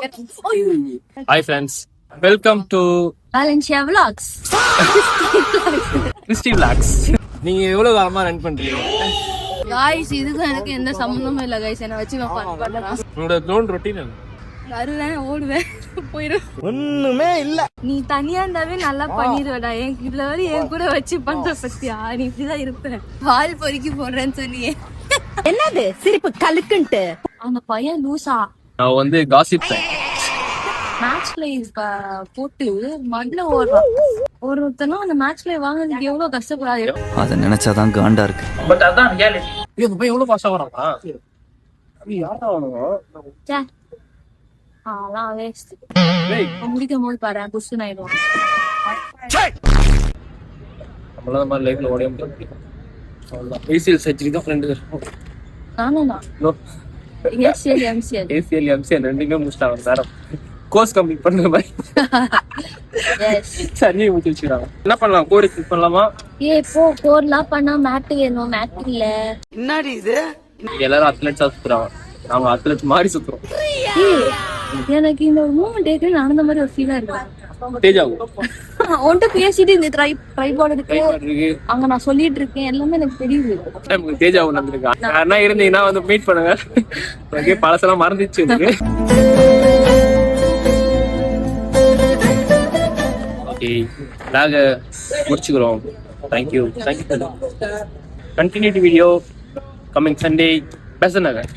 Hi friends, welcome to Valencia Vlogs. Christy Vlogs. நீங்க எவ்வளவு காலமா ரன் பண்றீங்க? Guys, இதுக்கும் எனக்கு எந்த சம்பந்தமும் இல்ல guys. என்ன வச்சு நான் ஃபன் பண்றேன். உங்களோட க்ரௌண்ட் ரொட்டீன் என்ன? வருவேன், ஓடுவேன், போயிடும். ஒண்ணுமே இல்ல. நீ தனியா இருந்தாவே நல்லா பண்ணிடுவடா. இதுல வரை என் கூட வச்சு பண்ற பத்தியா? நீ இப்படிதான் இருப்ப. பால் பொறுக்கி போடுறேன்னு சொன்னியே. என்னது சிரிப்பு கலுக்குன்ட்டு? அந்த பையன் லூசா. நான் வந்து காசிப் மேட்ச்ல போட்டு மண்ல ஓடுறான். ஒருத்தனும் அந்த மேட்ச்ல வாங்குறதுக்கு எவ்வளவு கஷ்டப்படாது. அத நினைச்சாதான் காண்டா இருக்கு. பட் அதான் ரியாலிட்டி. இந்த பையன் எவ்வளவு பாஸ்டா வரானா? யாரா அவனோ? சே. ஆலாம் வேஸ்ட். முடிக்கும் போது பாரு குஸ்து ஆயிடும். நம்மள மாதிரி லைஃப்ல ஓடிய முடியாது. அவ்வளவுதான். ஏசிஎல் சர்ஜரி தான் ஃப்ரெண்ட் இருக்கும். நானா? நோ. ஏசிஎல் எம்சிஎல் ரெண்டுமே முடிச்சிட்டாங்க சார். கோர்ஸ் கம்ப்ளீட் பண்ண மாதிரி. எஸ். சரி முடிச்சு வச்சுறாங்க. என்ன பண்ணலாம்? கோர்ஸ் பண்ணலாமா? கோர்லாம் பண்ணா மேட் வேணும், மேட் இல்ல. என்னடி இது? எல்லாரும் அத்லெட்ஸா சுத்துறாங்க. நாங்க அத்லெட் மாதிரி சுத்துறோம். எனக்கு இந்த ஒரு மூமெண்ட் ஏற்கனவே நடந்த மாதிரி ஒரு ஃபீலா இருக்கு. தேஜாவு உன்கிட்ட பேசிட்டு இந்த ட்ரைபாட் இருக்கு அங்க நான் சொல்லிட்டு இருக்கேன், எல்லாமே எனக்கு தெரியுது. தேஜாவு நடந்திருக்கா? யாருன்னா இருந்தீங்கன்னா வந்து மீட் பண்ணுங்க. எனக்கே பழசெல்லாம் மறந்துச்சு. ஓகே, நாங்க முடிச்சுக்கிறோம். Thank you. Continuity video coming Sunday Besant நகர்.